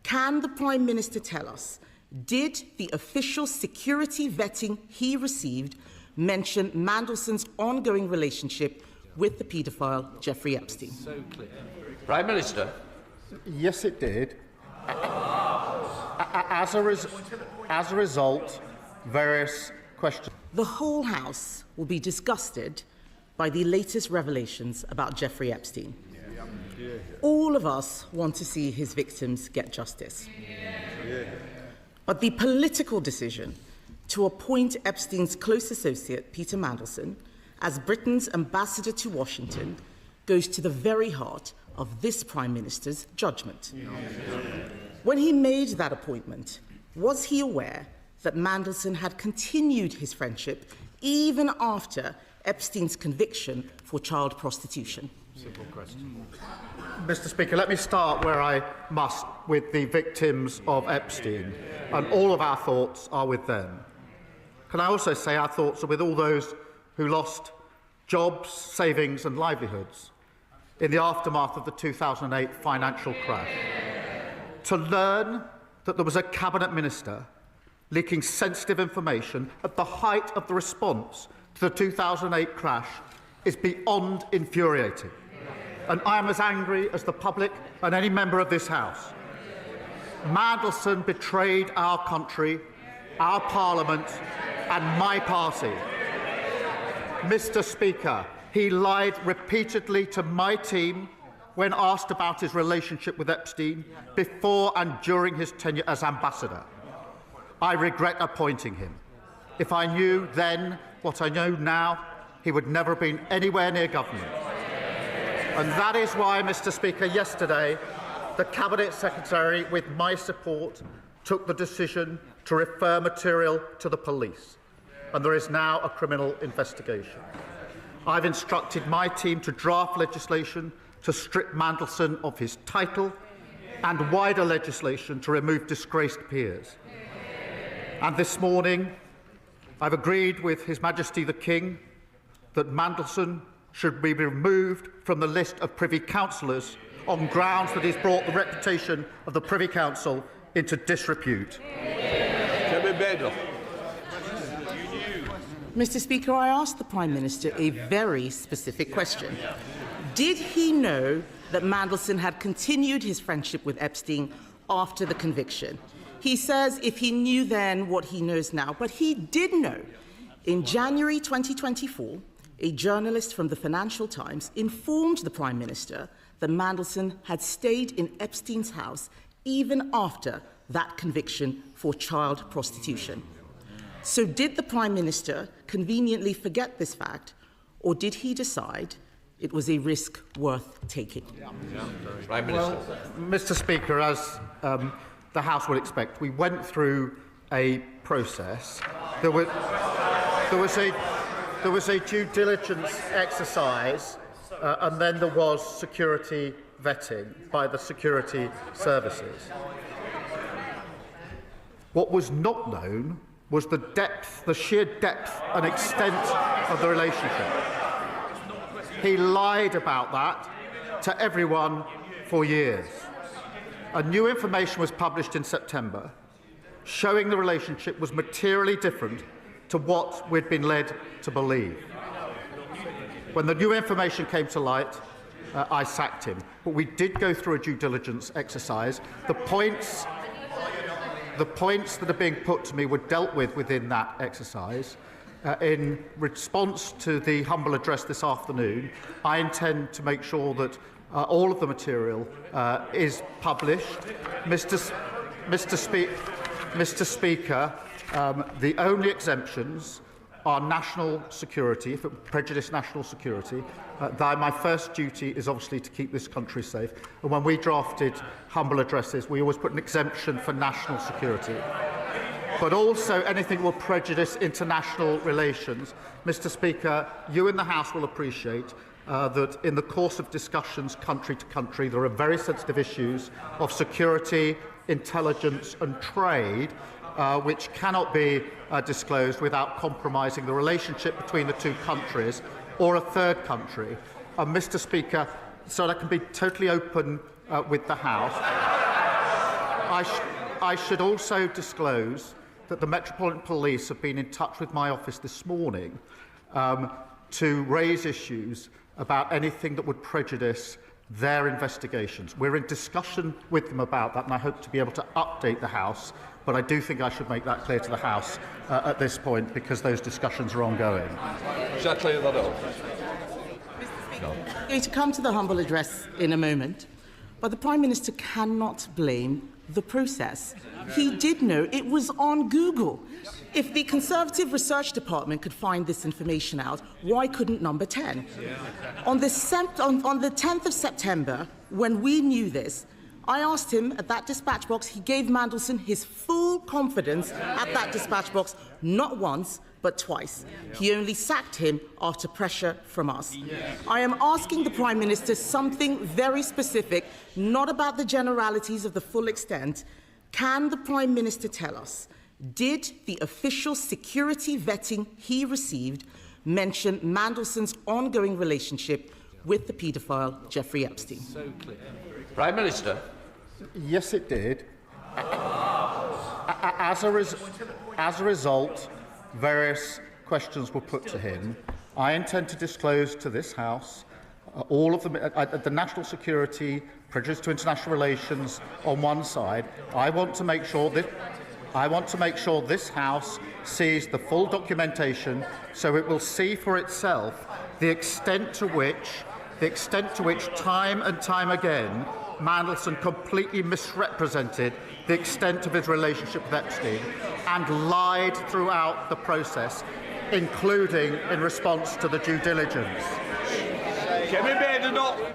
Can the Prime Minister tell us, did the official security vetting he received mention Mandelson's ongoing relationship with the paedophile Jeffrey Epstein? So clear. Prime Minister. Yes, it did. As a result, various questions. The whole House will be disgusted by the latest revelations about Jeffrey Epstein. All of us want to see his victims get justice. But the political decision to appoint Epstein's close associate, Peter Mandelson, as Britain's ambassador to Washington goes to the very heart of this Prime Minister's judgment. When he made that appointment, was he aware that Mandelsson had continued his friendship even after Epstein's conviction for child prostitution? Simple question. Mr. Speaker, let me start where I must, with the victims of Epstein, and all of our thoughts are with them. Can I also say our thoughts are with all those who lost jobs, savings and livelihoods in the aftermath of the 2008 financial crash. To learn that there was a cabinet minister leaking sensitive information at the height of the response to the 2008 crash is beyond infuriating. And I am as angry as the public and any member of this House. Mandelsson betrayed our country, our Parliament and my party. Mr. Speaker, he lied repeatedly to my team when asked about his relationship with Epstein before and during his tenure as ambassador. I regret appointing him. If I knew then what I know now, he would never have been anywhere near government. And that is why, Mr. Speaker, yesterday, the Cabinet Secretary, with my support, took the decision to refer material to the police. And there is now a criminal investigation. I've instructed my team to draft legislation to strip Mandelsson of his title and wider legislation to remove disgraced peers. And this morning, I've agreed with His Majesty the King that Mandelsson should be removed from the list of Privy Councillors on grounds that he's brought the reputation of the Privy Council into disrepute. Kemi Badenoch. Mr. Speaker, I asked the Prime Minister a very specific question. Did he know that Mandelsson had continued his friendship with Epstein after the conviction? He says if he knew then what he knows now, but he did know. In January 2024, a journalist from the Financial Times informed the Prime Minister that Mandelsson had stayed in Epstein's house even after that conviction for child prostitution. So did the Prime Minister conveniently forget this fact, or did he decide it was a risk worth taking? Prime Minister. Well, Mr. Speaker, as the House would expect, we went through a process. There was a due diligence exercise, and then there was security vetting by the security services. What was not known was the depth, the sheer depth and extent of the relationship. He lied about that to everyone for years. And new information was published in September showing the relationship was materially different to what we'd been led to believe. When the new information came to light, I sacked him. But we did go through a due diligence exercise. The points that are being put to me were dealt with within that exercise. In response to the humble address this afternoon, I intend to make sure that all of the material is published. Mr. Speaker, the only exemptions are national security, if it would prejudice national security. My first duty is obviously to keep this country safe. And when we drafted humble addresses, we always put an exemption for national security. But also anything will prejudice international relations. Mr. Speaker, you in the House will appreciate that in the course of discussions country to country, there are very sensitive issues of security, intelligence and trade which cannot be disclosed without compromising the relationship between the two countries or a third country. Mr. Speaker, so that I can be totally open with the House, I should also disclose that the Metropolitan Police have been in touch with my office this morning to raise issues about anything that would prejudice their investigations. We're in discussion with them about that, and I hope to be able to update the House, but I do think I should make that clear to the House at this point, because those discussions are ongoing. Shall I clear that up? I'm going to come to the humble address in a moment, but the Prime Minister cannot blame the process. He did know. It was on Google. If the Conservative Research Department could find this information out, why couldn't Number 10? On the 10th of September, when we knew this, I asked him at that dispatch box. He gave Mandlesson his full confidence at that dispatch box, not once, but twice. He only sacked him after pressure from us. I am asking the Prime Minister something very specific, not about the generalities of the full extent. Can the Prime Minister tell us, did the official security vetting he received mention Mandelson's ongoing relationship with the paedophile Jeffrey Epstein? So clear. Prime Minister. Yes, it did. As a result, various questions were put to him. I intend to disclose to this House all of them, the national security, prejudice to international relations on one side. I want to make sure this House sees the full documentation, so it will see for itself the extent to which time and time again Mandelsson completely misrepresented the extent of his relationship with Epstein and lied throughout the process, including in response to the due diligence. Kemi Badenoch.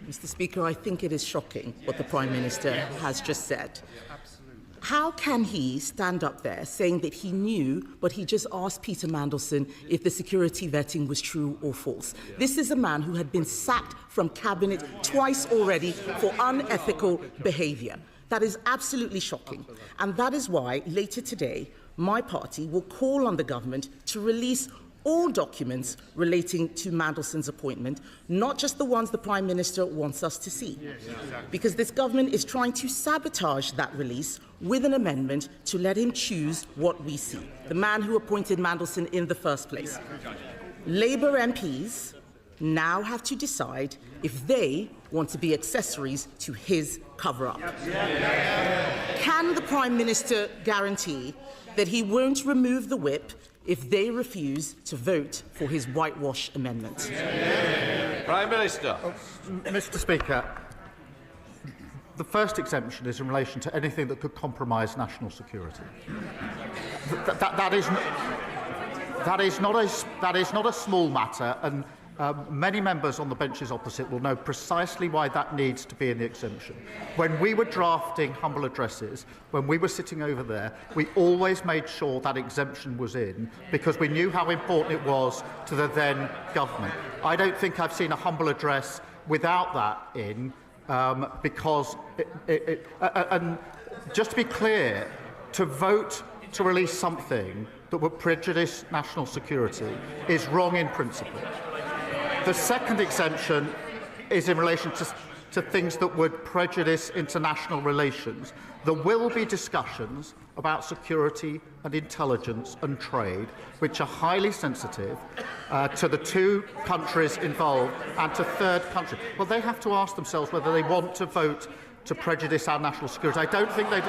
Mr. Speaker, I think it is shocking what the Prime Minister has just said. How can he stand up there saying that he knew, but he just asked Peter Mandelson if the security vetting was true or false? This is a man who had been sacked from cabinet twice already for unethical behaviour. That is absolutely shocking. And that is why later today, my party will call on the government to release all documents relating to Mandelson's appointment, not just the ones the Prime Minister wants us to see. Because this government is trying to sabotage that release with an amendment to let him choose what we see, the man who appointed Mandelson in the first place. Labour MPs now have to decide if they want to be accessories to his cover-up. Can the Prime Minister guarantee that he won't remove the whip if they refuse to vote for his whitewash amendment? Prime Minister. Mr. Speaker, the first exemption is in relation to anything that could compromise national security. That is not a small matter, and many members on the benches opposite will know precisely why that needs to be in the exemption. When we were drafting humble addresses, when we were sitting over there, we always made sure that exemption was in, because we knew how important it was to the then government. I don't think I've seen a humble address without that in, because and just to be clear, to vote to release something that would prejudice national security is wrong in principle. The second exemption is in relation to things that would prejudice international relations. There will be discussions about security and intelligence and trade, which are highly sensitive to the two countries involved and to third countries. Well, they have to ask themselves whether they want to vote to prejudice our national security. I don't think they do.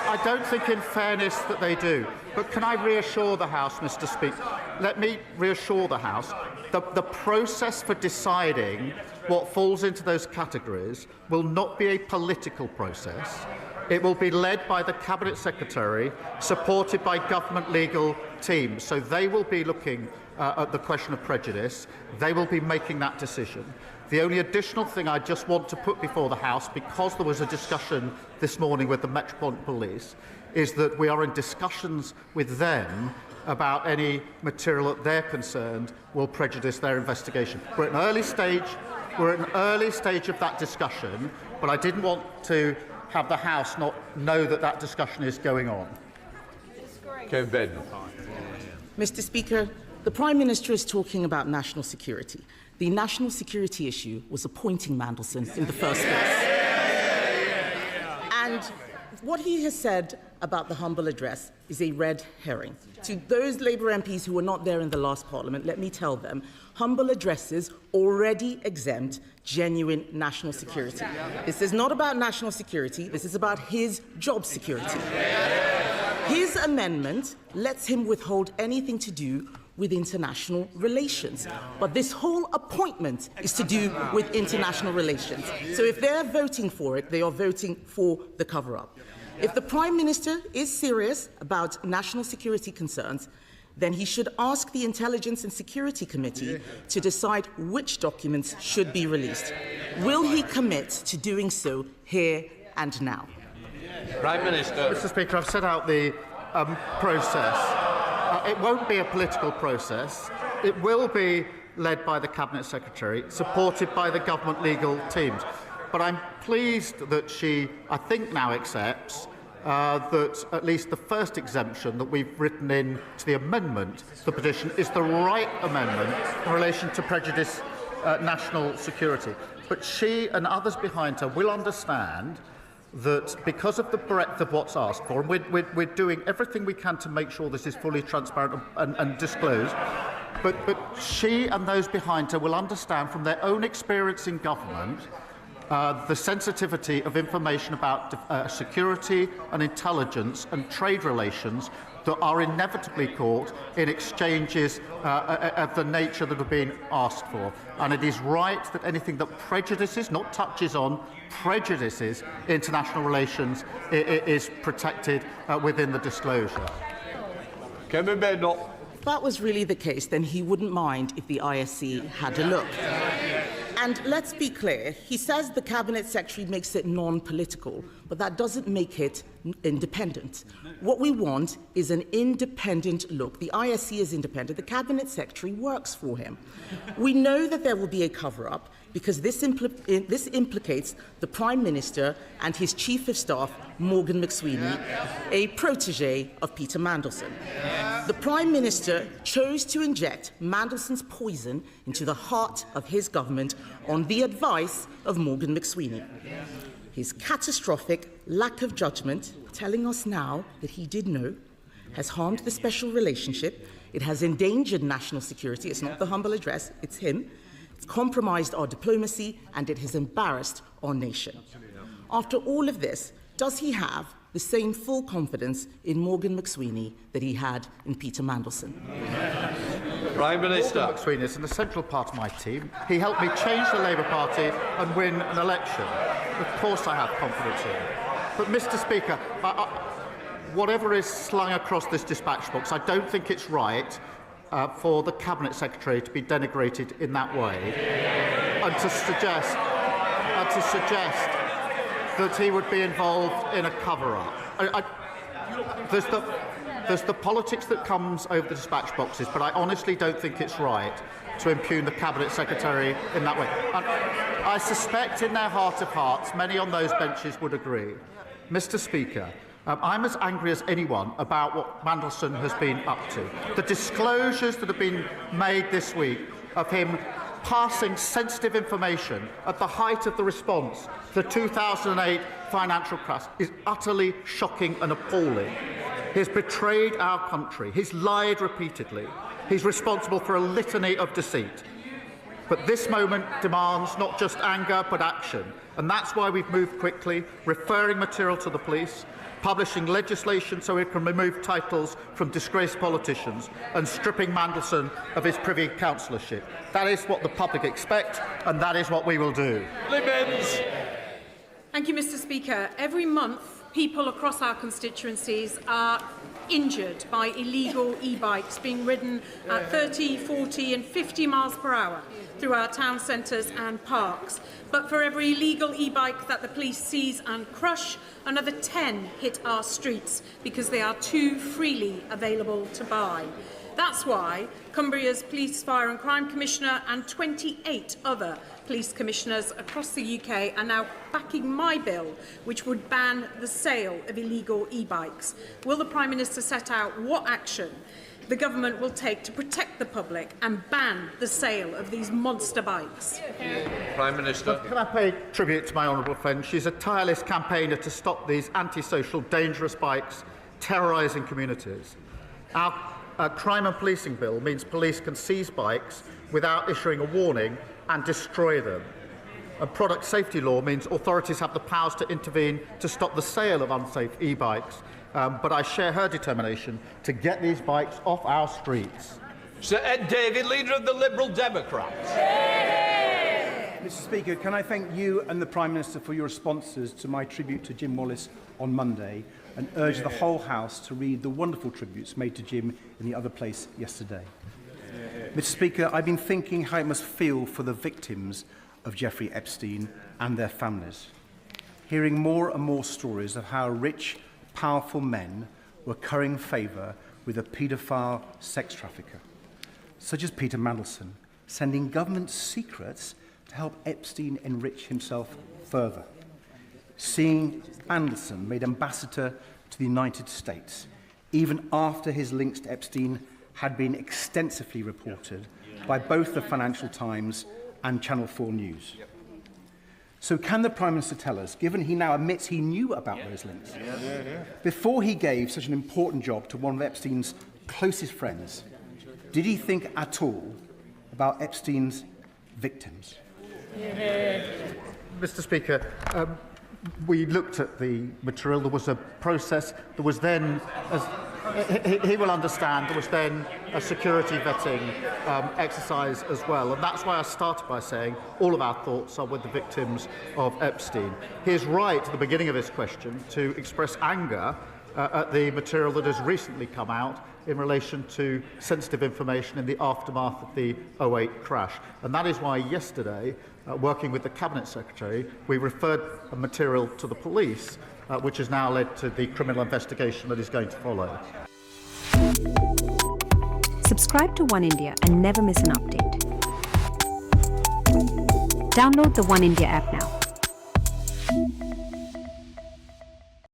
I don't think, in fairness, that they do. But can I reassure the House, Mr. Speaker? Let me reassure the House that the process for deciding what falls into those categories will not be a political process. It will be led by the Cabinet Secretary, supported by government legal teams. So they will be looking at the question of prejudice. They will be making that decision. The only additional thing I just want to put before the House, because there was a discussion this morning with the Metropolitan Police, is that we are in discussions with them about any material that they're concerned will prejudice their investigation. We're at an early stage of that discussion, but I didn't want to have the House not know that that discussion is going on. Kemi Badenoch. Mr. Speaker, the Prime Minister is talking about national security. The national security issue was appointing Mandelsson in the first place. what he has said about the humble address is a red herring. To those Labour MPs who were not there in the last Parliament, let me tell them, humble addresses already exempt genuine national security. This is not about national security, this is about his job security. His amendment lets him withhold anything to do with international relations. But this whole appointment is to do with international relations. So if they're voting for it, they are voting for the cover-up. If the Prime Minister is serious about national security concerns, then he should ask the Intelligence and Security Committee to decide which documents should be released. Will he commit to doing so here and now? Prime Minister. Mr. Speaker, I've set out the process. It won't be a political process. It will be led by the Cabinet Secretary, supported by the government legal teams. But I'm pleased that she, I think, now accepts that at least the first exemption that we've written in to the amendment to the petition is the right amendment in relation to prejudice national security. But she and others behind her will understand that because of the breadth of what's asked for, and we're doing everything we can to make sure this is fully transparent and disclosed, but she and those behind her will understand from their own experience in government the sensitivity of information about security and intelligence and trade relations that are inevitably caught in exchanges of the nature that have been asked for. And it is right that anything that prejudices, not touches on, prejudices international relations is protected within the disclosure. Kemi Badenoch. If that was really the case, then he wouldn't mind if the ISC had a look. And let's be clear, he says the Cabinet Secretary makes it non-political, but that doesn't make it independent. What we want is an independent look. The ISC is independent. The Cabinet Secretary works for him. We know that there will be a cover-up because this implicates the Prime Minister and his Chief of Staff, Morgan McSweeney, a protege of Peter Mandelson. The Prime Minister chose to inject Mandelson's poison into the heart of his government on the advice of Morgan McSweeney. His catastrophic lack of judgment, telling us now that he did know, has harmed the special relationship, it has endangered national security, it's not the humble address, it's him, it's compromised our diplomacy, and it has embarrassed our nation. After all of this, does he have the same full confidence in Morgan McSweeney that he had in Peter Mandelson? Prime Minister. Morgan McSweeney is an essential part of my team. He helped me change the Labour Party and win an election. Of course I have confidence in him. But, Mr. Speaker, whatever is slung across this dispatch box, I don't think it's right for the Cabinet Secretary to be denigrated in that way and to suggest that he would be involved in a cover-up. There's the politics that comes over the dispatch boxes, but I honestly don't think it's right to impugn the Cabinet Secretary in that way. And I suspect in their heart of hearts, many on those benches would agree. Mr. Speaker, I'm as angry as anyone about what Mandlesson has been up to. The disclosures that have been made this week of him passing sensitive information at the height of the response to the 2008 financial crash is utterly shocking and appalling. He's betrayed our country. He's lied repeatedly. He's responsible for a litany of deceit. But this moment demands not just anger, but action. And that's why we've moved quickly, referring material to the police, publishing legislation so we can remove titles from disgraced politicians, and stripping Mandelson of his Privy Councillorship. That is what the public expect, and that is what we will do. Thank you, Mr. Speaker. Every month, people across our constituencies are injured by illegal e-bikes being ridden at 30, 40 and 50 miles per hour through our town centres and parks. But for every illegal e-bike that the police seize and crush, another 10 hit our streets because they are too freely available to buy. That's why Cumbria's Police, Fire and Crime Commissioner and 28 other police commissioners across the UK are now backing my bill, which would ban the sale of illegal e-bikes. Will the Prime Minister set out what action the government will take to protect the public and ban the sale of these monster bikes? Prime Minister. Can I pay tribute to my honourable friend? She's a tireless campaigner to stop these antisocial, dangerous bikes terrorising communities. Our crime and policing bill means police can seize bikes without issuing a warning and destroy them. And product safety law means authorities have the powers to intervene to stop the sale of unsafe e-bikes. But I share her determination to get these bikes off our streets. Sir Ed Davey, Leader of the Liberal Democrats. Mr. Speaker, can I thank you and the Prime Minister for your responses to my tribute to Jim Wallace on Monday, and urge the whole House to read the wonderful tributes made to Jim in the other place yesterday. Mr. Speaker, I've been thinking how it must feel for the victims of Jeffrey Epstein and their families, hearing more and more stories of how rich, powerful men were currying favour with a paedophile sex trafficker, such as Peter Mandelson, sending government secrets to help Epstein enrich himself further. Seeing Mandlesson made ambassador to the United States, even after his links to Epstein had been extensively reported by both the Financial Times and Channel 4 News. So can the Prime Minister tell us, given he now admits he knew about those links, before he gave such an important job to one of Epstein's closest friends, did he think at all about Epstein's victims? Mr. Speaker, we looked at the material. There was a process. There was then, as he will understand, there was then a security vetting exercise as well. And that's why I started by saying all of our thoughts are with the victims of Epstein. He is right at the beginning of his question to express anger at the material that has recently come out in relation to sensitive information in the aftermath of the 2008 crash. And that is why yesterday, working with the Cabinet Secretary, we referred a material to the police, which has now led to the criminal investigation that is going to follow. Subscribe to One India and never miss an update. Download the One India app now.